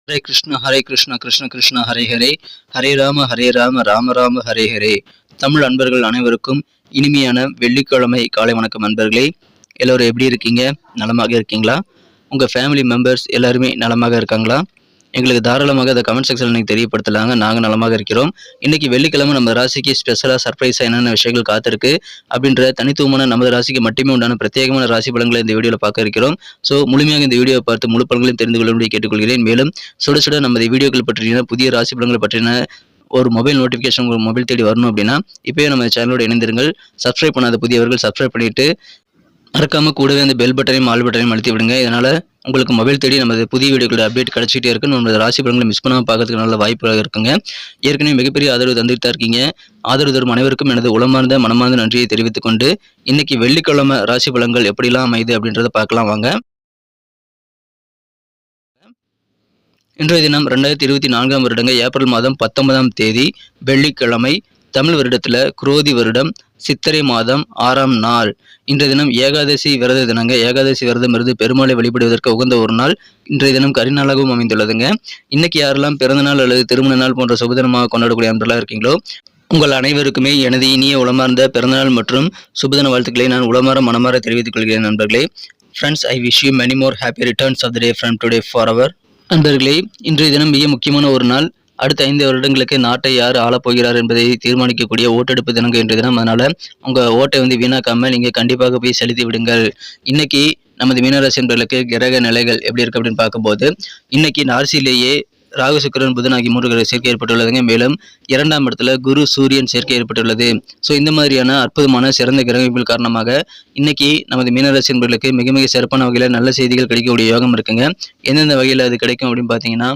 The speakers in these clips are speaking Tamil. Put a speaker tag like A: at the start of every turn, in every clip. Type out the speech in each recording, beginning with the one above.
A: ஹரே கிருஷ்ணா கிருஷ்ண கிருஷ்ணா ஹரே ஹரே, ஹரே ராம ராம ராம ஹரே ஹரே. தமிழ் அன்பர்கள் அனைவருக்கும் இனிமையான வெள்ளிக்கிழமை காலை வணக்கம் அன்பர்களே. எல்லோரும் எப்படி இருக்கீங்க? நலமாக இருக்கீங்களா? உங்கள் ஃபேமிலி மெம்பர்ஸ் எல்லாருமே நலமாக இருக்காங்களா? எங்களுக்கு தாராளமாக அதை கமெண்ட் செக்ஷனில் நீங்கள் தெரியப்படுத்தலாங்க. நாங்கள் நலமாக இருக்கிறோம். இன்றைக்கி வெள்ளிக்கிழமை நம்ம ராசிக்கு ஸ்பெஷலாக சர்ப்ரைஸாக என்னென்ன விஷயங்கள் காத்திருக்கு அப்படின்ற தனித்துவமான நமது ராசிக்கு மட்டுமே உண்டான பிரத்யேகமான ராசி பலன்களை இந்த வீடியோவில் பார்க்க இருக்கிறோம். ஸோ முழுமையாக இந்த வீடியோவை பார்த்து முழு பலன்களையும் தெரிந்து கொள்ளும்படி கேட்டுக்கொள்கிறேன். மேலும் சுட சுட நமது வீடியோக்கள் பற்றின புதிய ராசி பலன்களை பற்றின ஒரு மொபைல் நோட்டிஃபிகேஷன் உங்கள் மொபைல் தேடி வரணும் அப்படின்னா இப்போயே நம்ம சேனலோடு இணைந்திருங்கள். சப்ஸ்கிரைப் பண்ணாத புதியவர்கள் சப்ஸ்கிரைப் பண்ணிவிட்டு மறக்காமல் கூடவே அந்த பெல் பட்டனையும் ஆல் பட்டனையும் அழுத்தி விடுங்க. இதனால் உங்களுக்கு மொபைல் தேடி நமது புதிய வீடியோக்களோட அப்டேட் கிடச்சிட்டே இருக்கு. நம்மளோட ராசி பலன்களை மிஸ் பண்ணாமல் பார்க்கறதுக்கு நல்ல வாய்ப்பாக இருக்குங்க. ஏற்கனவே மிகப்பெரிய ஆதரவு தந்துட்டு தான் இருக்கீங்க. ஆதரவு தரும் அனைவருக்கும் எனது உளமார்ந்த மனமார்ந்த நன்றியை தெரிவித்துக் கொண்டு இன்னைக்கு வெள்ளிக்கிழமை ராசி பலன்கள் எப்படிலாம் அமைது அப்படின்றத பார்க்கலாம் வாங்க. இன்றைய தினம் 2024 வருடங்க ஏப்ரல் மாதம் 19ஆம் தேதி வெள்ளிக்கிழமை. தமிழ் வருடத்தில் குரோதி வருடம் சித்திரை மாதம் 6ஆம் நாள். இன்றைய தினம் ஏகாதசி விரத தினங்க. ஏகாதசி விரதம் இருந்து பெருமாளை வழிபடுவதற்கு உகந்த ஒரு நாள். இன்றைய தினம் கரிநாளாகவும் அமைந்துள்ளதுங்க. இன்னைக்கு யாரெல்லாம் பிறந்த நாள் அல்லது திருமண நாள் போன்ற சுபதினமாக கொண்டாடக்கூடிய அன்பர்களாக இருக்கீங்களோ உங்கள் அனைவருக்குமே எனது இனிய உளமார்ந்த பிறந்தநாள் மற்றும் சுபதின வாழ்த்துக்களை நான் உளமாற மனமாற தெரிவித்துக் கொள்கிறேன் நண்பர்களே. Friends, I wish you many more happy returns of the day from today for அவர். நண்பர்களே, இன்றைய தினம் மிக முக்கியமான ஒரு நாள். அடுத்த 5 வருடங்களுக்கு நாட்டை யார் ஆளப்போகிறார் என்பதை தீர்மானிக்கக்கூடிய ஓட்டெடுப்பு தினங்க இன்றைய தினம். அதனால உங்கள் ஓட்டை வீணாக்காமல் நீங்கள் கண்டிப்பாக போய் செலுத்தி விடுங்கள். இன்னைக்கு நமது மீனராசி என்பவர்களுக்கு கிரக நிலைகள் எப்படி இருக்கு அப்படின்னு பார்க்கும்போது இன்னைக்கு ராசியிலேயே ராகு சுக்கிரன் புதன் ஆகிய 3 கிரக சேர்க்கை ஏற்பட்டுள்ளதுங்க. மேலும் 2ஆம் இடத்துல குரு சூரியன் சேர்க்கை ஏற்பட்டுள்ளது. ஸோ இந்த மாதிரியான அற்புதமான சிறந்த கிரகங்கள் காரணமாக இன்னைக்கு நமது மீனராசி என்பவர்களுக்கு மிக மிக சிறப்பான வகையில் நல்ல செய்திகள் கிடைக்கக்கூடிய யோகம் இருக்குங்க. எந்தெந்த வகையில் அது கிடைக்கும் அப்படின்னு பார்த்தீங்கன்னா,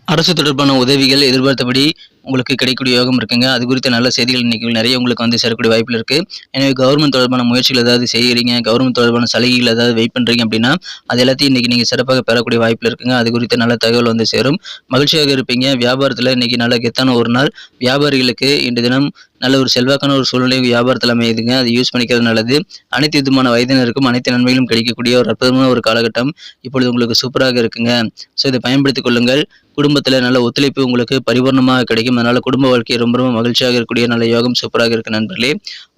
A: அரசு தொடர்பான உதவிகள் எதிர்பார்த்தபடி உங்களுக்கு கிடைக்கக்கூடிய யோகம் இருக்குங்க. அது குறித்த நல்ல செய்திகள் இன்னைக்கு நிறைய உங்களுக்கு சேரக்கூடிய வாய்ப்பில் இருக்குது. எனவே கவர்மெண்ட் தொடர்பான முயற்சிகள் ஏதாவது செய்கிறீங்க, கவர்மெண்ட் தொடர்பான சலுகைகள் ஏதாவது வெயிட் பண்ணுறீங்க அப்படின்னா அது எல்லாத்தையும் இன்னைக்கு நீங்கள் சிறப்பாக பெறக்கூடிய வாய்ப்பில் இருக்குங்க. அது குறித்த நல்ல தகவல் சேரும். மகிழ்ச்சியாக இருப்பீங்க. வியாபாரத்தில் இன்னைக்கு நல்ல கெத்தான ஒரு நாள். வியாபாரிகளுக்கு இன்று தினம் நல்ல ஒரு செல்வாக்கான ஒரு சூழ்நிலை வியாபாரத்தில் அமையுதுங்க. அதை யூஸ் பண்ணிக்கிறது நல்லது. அனைத்து விதமான வயதினருக்கும் அனைத்து நன்மைகளும் கிடைக்கக்கூடிய ஒரு அற்புதமான ஒரு காலகட்டம் இப்பொழுது உங்களுக்கு சூப்பராக இருக்குங்க. ஸோ இதை பயன்படுத்திக் கொள்ளுங்கள். குடும்பத்தில் நல்ல ஒத்துழைப்பு உங்களுக்கு பரிபூர்ணமாக கிடைக்கும். அதனால குடும்ப வாழ்க்கை ரொம்ப ரொம்ப மகிழ்ச்சியாக இருக்கக்கூடிய நல்ல யோகம் சூப்பராக இருக்கு நண்பர்களே.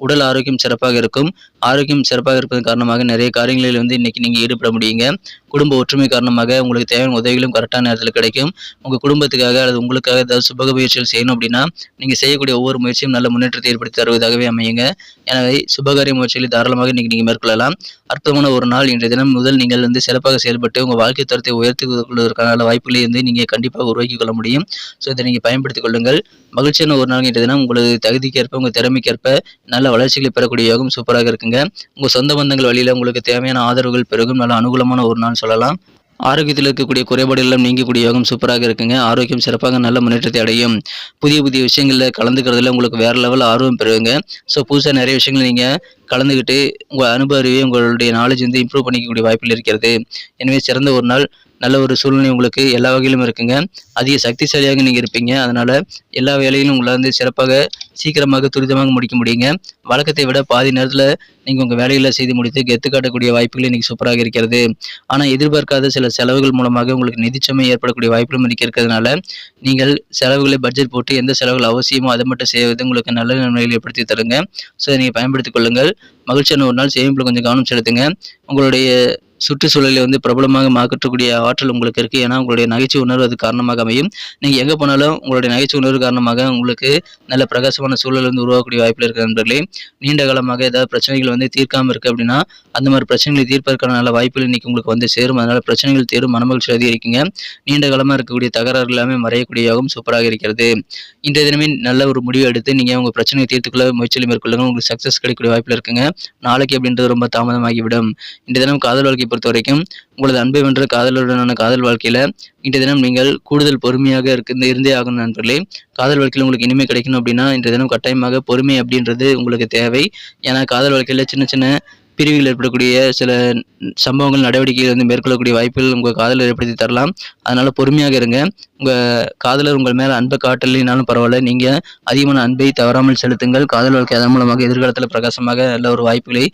A: உடல் ஆரோக்கியம் சிறப்பாக இருக்கும். ஆரோக்கியம் சிறப்பாக இருப்பதன் காரணமாக நிறைய காரியங்களில் இன்னைக்கு நீங்கள் ஈடுபட முடியுங்க. குடும்ப ஒற்றுமை காரணமாக உங்களுக்கு தேவையான உதவிகளும் கரெக்டான நேரத்தில் கிடைக்கும். உங்கள் குடும்பத்துக்காக அல்லது உங்களுக்காக ஏதாவது சுபக முயற்சிகள் செய்யணும் அப்படின்னா நீங்கள் செய்யக்கூடிய ஒவ்வொரு முயற்சியும் நல்ல முன்னேற்றத்தை ஏற்படுத்தி தருவதாகவே அமையுங்க. எனவே சுபகாரிய முயற்சிகளை தாராளமாக இன்னைக்கு நீங்கள் மேற்கொள்ளலாம். அற்புதமான ஒரு நாள். இன்றைய தினம் முதல் நீங்கள் சிறப்பாக செயல்பட்டு உங்கள் வாழ்க்கை தரத்தை உயர்த்திக் கொள்வதற்கான வாய்ப்புகளை நீங்கள் கண்டிப்பாக உருவாக்கி கொள்ள முடியும். ஸோ இதை நீங்கள் பயன்படுத்திக் கொள்ளுங்கள். மகிழ்ச்சியான ஒரு நாள் இன்றைய தினம். உங்களது தகுதிக்கேற்ப உங்கள் திறமைக்கேற்ப நல்ல வளர்ச்சிகளை பெறக்கூடிய யோகம் சூப்பராக இருக்குங்க. உங்கள் சொந்த பந்தங்கள் வழியில் உங்களுக்கு தேவையான ஆதரவுகள் பெருகும். நல்ல அனுகூலமான ஒரு நாள் சொல்லலாம். ஆரோக்கியத்தில் இருக்கக்கூடிய குறைபாடு எல்லாம் நீங்கக்கூடிய யோகம் சூப்பராக இருக்குங்க. ஆரோக்கியம் சிறப்பாக நல்ல முன்னேற்றத்தை அடையும். புதிய புதிய விஷயங்களில் கலந்துக்கிறதுல உங்களுக்கு வேற லெவல் ஆர்வம் பெறுவீங்க. ஸோ புதுசாக நிறைய விஷயங்கள் நீங்கள் கலந்துக்கிட்டு உங்கள் அனுபவ அறிவை உங்களுடைய நாலேஜ் இம்ப்ரூவ் பண்ணிக்கக்கூடிய வாய்ப்பில் இருக்கிறது. எனவே சிறந்த ஒரு நாள். நல்ல ஒரு சூழ்நிலை உங்களுக்கு எல்லா வகையிலும் இருக்குங்க. அதிக சக்திசாலியாக நீங்கள் இருப்பீங்க. அதனால் எல்லா வேலையிலும் உங்களால் சிறப்பாக சீக்கிரமாக துரிதமாக முடிக்க முடியுங்க. வழக்கத்தை விட பாதி நேரத்தில் நீங்கள் உங்கள் வேலைகளை செய்து முடித்து கெத்து காட்டக்கூடிய வாய்ப்புகள் இன்றைக்கி சூப்பராக இருக்கிறது. ஆனால் எதிர்பார்க்காத சில செலவுகள் மூலமாக உங்களுக்கு நிதிச்சுமை ஏற்படக்கூடிய வாய்ப்புகளும் இருக்கிறதுனால நீங்கள் செலவுகளை பட்ஜெட் போட்டு எந்த செலவுகள் அவசியமோ அதை மட்டும் செய்வது உங்களுக்கு நல்ல நன்மைகளை ஏற்படுத்தி தருங்க. ஸோ இதை நீங்கள் பயன்படுத்திக் கொள்ளுங்கள். மகிழ்ச்சியான ஒரு நாள். சேமிப்பில் கொஞ்சம் கவனம் செலுத்துங்க. உங்களுடைய சுற்றுச்சூழலை பிரபலமாக மாற்றக்கூடிய ஆற்றல் உங்களுக்கு இருக்குது. ஏன்னா உங்களுடைய நகைச்சுவை உணர்வு அது காரணமாக அமையும். நீங்கள் எங்கே போனாலும் உங்களுடைய நகைச்சுவை உணர்வு காரணமாக உங்களுக்கு நல்ல பிரகாசமான சூழல் உருவாக்கக்கூடிய வாய்ப்பில் இருக்கிற நண்பர்களே. நீண்ட காலமாக ஏதாவது பிரச்சனைகள் தீர்க்காமல் இருக்குது அப்படின்னா அந்த மாதிரி பிரச்சனைகளை தீர்ப்பதற்கான நல்ல வாய்ப்புகள் இன்னைக்கு உங்களுக்கு சேரும். அதனால் பிரச்சனைகள் தீரும். மனமகிழ்ச்சி அதிகரிக்குங்க. நீண்ட காலமாக இருக்கக்கூடிய தகராறுகள் எல்லாமே மறையக்கூடிய யோகம் சூப்பராக இருக்கிறது. இன்றைய தினமே நல்ல ஒரு முடிவு எடுத்து நீங்கள் உங்கள் பிரச்சனையை தீர்த்துக்கொள்ள முயற்சியில் மேற்கொள்ளுங்க. உங்களுக்கு சக்ஸஸ் கிடைக்கக்கூடிய வாய்ப்பில் இருக்குங்க. நாளைக்கு அப்படின்றது ரொம்ப தாமதமாகிவிடும். இன்றைய தினம் காதல் வாழ்க்கை பொறுத்த வரைக்கும் உங்களது அன்பை வென்ற காதலுடனான காதல் வாழ்க்கையில இன்றைய தினம் நீங்கள் கூடுதல் பொறுமையாக இருந்தே ஆகணும் நண்பர்களே. காதல் வாழ்க்கையில் உங்களுக்கு இனிமே கிடைக்கணும் அப்படின்னா இன்றைய தினம் கட்டாயமாக பொறுமை அப்படின்றது உங்களுக்கு தேவை. ஏன்னா காதல் வாழ்க்கையில சின்ன சின்ன பிரிவுகள் ஏற்படக்கூடிய சில சம்பவங்கள் நடவடிக்கைகள் மேற்கொள்ளக்கூடிய வாய்ப்புகள் உங்கள் காதலர் ஏற்படுத்தி தரலாம். அதனால பொறுமையாக இருங்க. உங்கள் காதலர் உங்கள் மேலே அன்பை காட்டலினாலும் பரவாயில்ல, நீங்கள் அதிகமான அன்பை தவறாமல் செலுத்துங்கள். காதல் வாழ்க்கை அதன் மூலமாக எதிர்காலத்தில் பிரகாசமாக நல்ல ஒரு வாய்ப்புகளை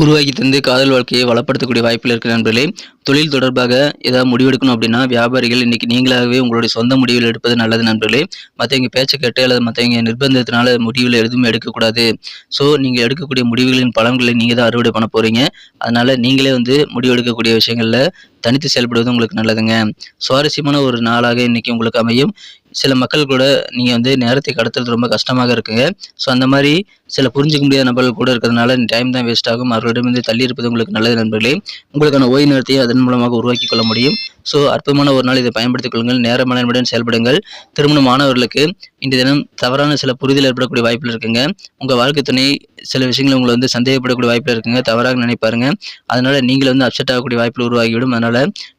A: உருவாக்கி தந்து காதல் வாழ்க்கையை வளப்படுத்தக்கூடிய வாய்ப்பில் இருக்கிற நண்பர்களே. தொழில் தொடர்பாக ஏதாவது முடிவெடுக்கணும் அப்படின்னா வியாபாரிகள் இன்னைக்கு நீங்களாகவே உங்களுடைய சொந்த முடிவில் எடுப்பது நல்லது நண்பர்களே. மற்றவங்க பேச்சை கேட்டு அல்லது மற்றவங்க நிர்பந்தத்தினால முடிவில் எதுவுமே எடுக்கக்கூடாது. ஸோ நீங்கள் எடுக்கக்கூடிய முடிவுகளின் பலன்களை நீங்கள் தான் அறுவடை பண்ண போகிறீங்க. அதனால் நீங்களே முடிவெடுக்கக்கூடிய விஷயங்களில் தனித்து செயல்படுவது உங்களுக்கு நல்லதுங்க. சுவாரஸ்யமான ஒரு நாளாக இன்னைக்கு உங்களுக்கு அமையும். சில மக்கள் கூட நீங்கள் நேரத்தை கடத்துறது ரொம்ப கஷ்டமாக இருக்குங்க. ஸோ அந்த மாதிரி சில புரிஞ்சிக்க முடியாத நபர்கள் கூட இருக்கிறதுனால டைம் தான் வேஸ்ட் ஆகும். அவர்களிடமிருந்து தள்ளி இருப்பது உங்களுக்கு நல்லது நண்பர்களே. உங்களுக்கான ஓய்வு நேரத்தை அதன் மூலமாக உருவாக்கி கொள்ள முடியும். ஸோ அற்புதமான ஒரு நாள் இதை பயன்படுத்திக் கொள்ளுங்கள். நேர மேலாண்மையுடன் செயல்படுங்கள். திருமணமானவர்களுக்கு இன்றைய தினம் தவறான சில புரிதல் ஏற்படக்கூடிய வாய்ப்பில் இருக்குங்க. உங்கள் வாழ்க்கை துணை சில விஷயங்கள் உங்களை சந்தேகப்படக்கூடிய வாய்ப்பில் இருக்குங்க. தவறாக நினைப்பாருங்க. அதனால நீங்கள் அப்செட் ஆகக்கூடிய வாய்ப்பில் உருவாகிவிடும். அதனால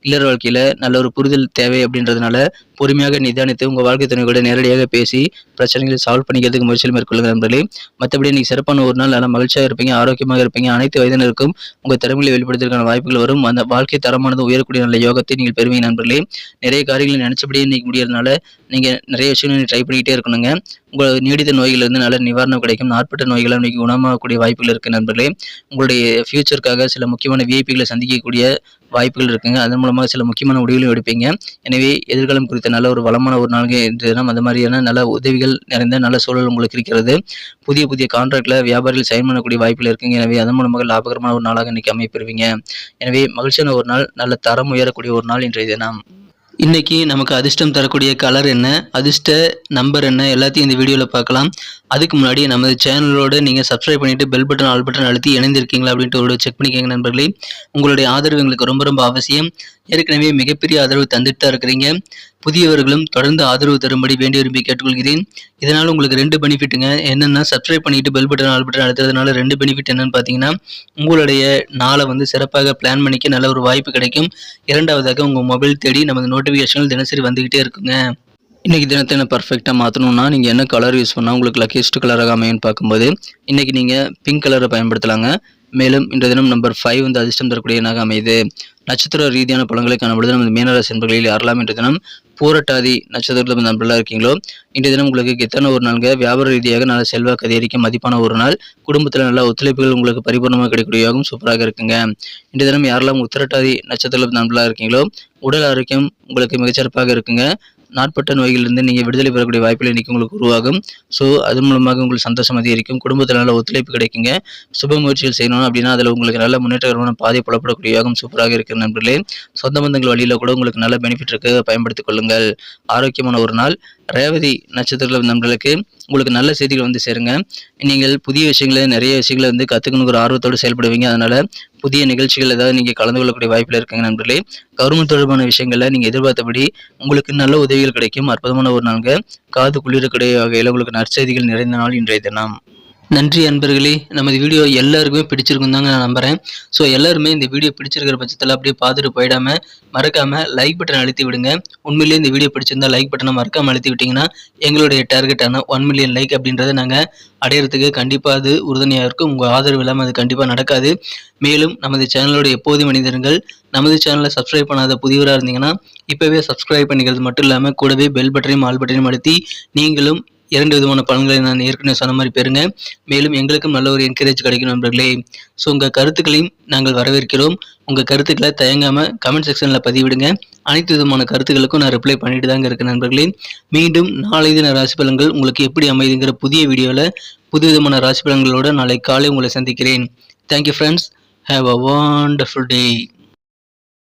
A: இல்லற வாழ்க்கையில நல்ல ஒரு புரிதல் தேவை அப்படின்றதுனால பொறுமையாக நிதானித்து உங்கள் வாழ்க்கை துணை கூட நேரடியாக பேசி பிரச்சனைகளை சால்வ் பண்ணிக்கிறதுக்கு முயற்சியில் மேற்கொள்ளுங்க நண்பர்களே. மற்றபடி நீங்கள் சிறப்பான ஒரு நாள் நல்லா மகிழ்ச்சியாக இருப்பீங்க, ஆரோக்கியமாக இருப்பீங்க. அனைத்து வயதினருக்கும் உங்கள் திறமைகளை வெளிப்படுத்துவதற்கான வாய்ப்புகள் வரும். அந்த வாழ்க்கை தரமானது உயரக்கூடிய நல்ல யோகத்தை நீங்கள் பெறுவீங்க நண்பர்களே. நிறைய காரியங்களை நினைச்சபடியே இன்னைக்கு முடியறதுனால நீங்கள் நிறைய விஷயங்கள் ட்ரை பண்ணிக்கிட்டே இருக்கணுங்க. உங்கள் நீடித்த நோய்களிலிருந்து நல்ல நிவாரணம் கிடைக்கும். நாட்பட்ட நோய்களை இன்னைக்கு குணமாகக்கூடிய வாய்ப்புகள் இருக்குது நண்பர்களே. உங்களுடைய ஃபியூச்சருக்காக சில முக்கியமான விஐபிகளை சந்திக்கக்கூடிய வாய்ப்புகள் இருக்குங்க. அதன் மூலமாக சில முக்கியமான முடிவுகளும் எடுப்பீங்க. எனவே எதிர்காலம் குறித்த நல்ல ஒரு வளமான ஒரு நாள் இன்று தினம் அந்த மாதிரியான நல்ல உதவிகள் நிறைந்த நல்ல சூழல் உங்களுக்கு இருக்கிறது. புதிய புதிய கான்ட்ராக்ட்ல வியாபாரிகள் சைன் பண்ணக்கூடிய வாய்ப்புகள் இருக்குங்க. எனவே அதன் மூலமாக லாபகரமான ஒரு நாளாக இன்னைக்கு அமைப்பெறுவீங்க. எனவே மகிழ்ச்சியான ஒரு நாள், நல்ல தரம் உயரக்கூடிய ஒரு நாள் இன்றைய தினம். இன்னைக்கு நமக்கு அதிர்ஷ்டம் தரக்கூடிய கலர் என்ன, அதிர்ஷ்ட நம்பர் என்ன, எல்லாத்தையும் இந்த வீடியோவில் பார்க்கலாம். அதுக்கு முன்னாடி நமது சேனலோட நீங்கள் சப்ஸ்கிரைப் பண்ணிட்டு பெல் பட்டன் ஆல் பட்டன் அழுத்தி இணைந்திருக்கீங்களா அப்படின்ட்டு ஒரு செக் பண்ணிக்கோங்க நண்பர்களே. உங்களுடைய ஆதரவு எங்களுக்கு ரொம்ப ரொம்ப அவசியம். ஏற்கனவே மிகப்பெரிய ஆதரவு தந்துட்டு தான் இருக்கிறீங்க. புதியவர்களும் தொடர்ந்து ஆதரவு தரும்படி வேண்டி விரும்பி கேட்டுக்கொள்கிறேன். இதனால் உங்களுக்கு 2 பெனிஃபிட்டுங்க. என்னென்னா சப்ஸ்கிரைப் பண்ணிட்டு பெல் பட்டன் ஆல் பட்டன் அழுத்துறதுனால 2 பெனிஃபிட் என்னன்னு பார்த்தீங்கன்னா, உங்களுடைய நாளை சிறப்பாக பிளான் பண்ணிக்க நல்ல ஒரு வாய்ப்பு கிடைக்கும். இரண்டாவதாக உங்கள் மொபைல் தேடி நமது நோட்டிஃபிகேஷன்கள் தினசரி வந்துக்கிட்டே இருக்குங்க. இன்றைக்கி தினத்தை என்ன பர்ஃபெக்டாக மாற்றணும்னா நீங்கள் என்ன கலர் யூஸ் பண்ணால் உங்களுக்கு லக்கியஸ்ட் கலராக அமையும்னு பார்க்கும்போது இன்றைக்கி நீங்கள் பிங்க் கலரை பயன்படுத்தலாங்க. மேலும் இன்றைய தினம் நம்பர் 5 அதிர்ஷ்டம் தரக்கூடிய எண்ணாக அமையுது. நட்சத்திர ரீதியான பலன்களை காணப்படுது. நமது மீனராசி என்பர்களில் யாரெல்லாம் இன்றைய தினம் பூரட்டாதி நட்சத்திரத்தில் நண்பர்களாக இருக்கீங்களோ இன்றைய தினம் உங்களுக்கு எத்தனை ஒரு நாளுங்க வியாபார ரீதியாக நல்ல செல்வாக்கு அதிகரிக்கும் மதிப்பான ஒரு நாள். குடும்பத்தில் நல்ல ஒத்துழைப்புகள் உங்களுக்கு பரிபூர்ணமாக கிடைக்கக்கூடியவும் சூப்பராக இருக்குங்க. இன்றைய தினம் யாரெல்லாம் உத்திரட்டாதி நட்சத்திரத்தில் நண்பர்களாக இருக்கீங்களோ உடல் ஆரோக்கியம் உங்களுக்கு மிகச்சிறப்பாக இருக்குங்க. நாட்பட்ட நோய்களிலிருந்து நீங்கள் விடுதலை பெறக்கூடிய வாய்ப்புகள் இன்றைக்கி உங்களுக்கு உருவாகும். ஸோ அது மூலமாக உங்களுக்கு சந்தோஷம் அதிகரிக்கும். குடும்பத்தில் நல்ல ஒத்துழைப்பு கிடைக்குங்க. சுப முயற்சிகள் செய்யணும் அப்படின்னா அதில் உங்களுக்கு நல்ல முன்னேற்றகரமான பாதை புலப்படக்கூடிய யோகம் சூப்பராக இருக்கிற நண்பர்களே. சொந்த பந்தங்கள் வழியில் கூட உங்களுக்கு நல்ல பெனிஃபிட் இருக்கு, பயன்படுத்திக் கொள்ளுங்கள். ஆரோக்கியமான ஒரு நாள். ரேவதி நட்சத்திரத்தில் நண்பர்களுக்கு உங்களுக்கு நல்ல செய்திகள் சேருங்க. நீங்கள் புதிய விஷயங்களை நிறைய விஷயங்களை கற்றுக்கணுங்கிற ஆர்வத்தோடு செயல்படுவீங்க. அதனால புதிய நிகழ்ச்சிகள் ஏதாவது நீங்கள் கலந்து கொள்ளக்கூடிய வாய்ப்பில் இருக்குங்க நண்பர்களே. கவர்மெண்ட் தொடர்பான விஷயங்களில் நீங்கள் எதிர்பார்த்தபடி உங்களுக்கு நல்ல உதவிகள் கிடைக்கும். அற்புதமான ஒரு நாளுங்க. காது குளிரக்கூடிய வகையில் உங்களுக்கு நற்செய்திகள் நிறைந்த நாள் இன்றைய தினம். நன்றி அன்பர்களே. நமது வீடியோ எல்லாருக்குமே பிடிச்சிருக்கும் தாங்க நான் நம்புகிறேன். ஸோ எல்லாருமே இந்த வீடியோ பிடிச்சிருக்கிற பட்சத்தில் அப்படியே பார்த்துட்டு போயிடாமல் மறக்காமல் லைக் பட்டன் அழுத்தி விடுங்க. உண்மையிலேயே இந்த வீடியோ பிடிச்சிருந்தா லைக் பட்டனை மறக்காமல் அழுத்தி விட்டிங்கன்னா எங்களுடைய டார்கெட்டான 1 மில்லியன் லைக் அப்படின்றத நாங்கள் அடையிறதுக்கு கண்டிப்பாக அது உறுதுணையாக இருக்கும். உங்கள் ஆதரவு இல்லாமல் அது கண்டிப்பாக நடக்காது. மேலும் நமது சேனலோட எப்போதும் மனிதர்கள் நமது சேனலை சப்ஸ்கிரைப் பண்ணாத புதியவராக இருந்தீங்கன்னா இப்போவே சப்ஸ்கிரைப் பண்ணிக்கிறது மட்டும் இல்லாமல் கூடவே பெல் பட்டனையும் ஆல் பட்டனையும் அழுத்தி நீங்களும் 2 விதமான பலன்களை நான் ஏற்கனவே சொன்ன மாதிரி பெறுங்க. மேலும் எங்களுக்கும் நல்ல ஒரு என்கரேஜ் கிடைக்கும் நண்பர்களே. ஸோ உங்கள் கருத்துக்களையும் நாங்கள் வரவேற்கிறோம். உங்கள் கருத்துக்களை தயங்காமல் கமெண்ட் செக்ஷனில் பதிவிடுங்க. அனைத்து விதமான கருத்துக்களுக்கும் நான் ரிப்ளை பண்ணிட்டு தாங்க இருக்கேன் நண்பர்களே. மீண்டும் நாளை தின ராசி பலன்கள் உங்களுக்கு எப்படி அமைதுங்கிற புதிய வீடியோவில் புது விதமான ராசி பலன்களோடு நாளை காலை உங்களை சந்திக்கிறேன். Thank you friends. Have a wonderful day.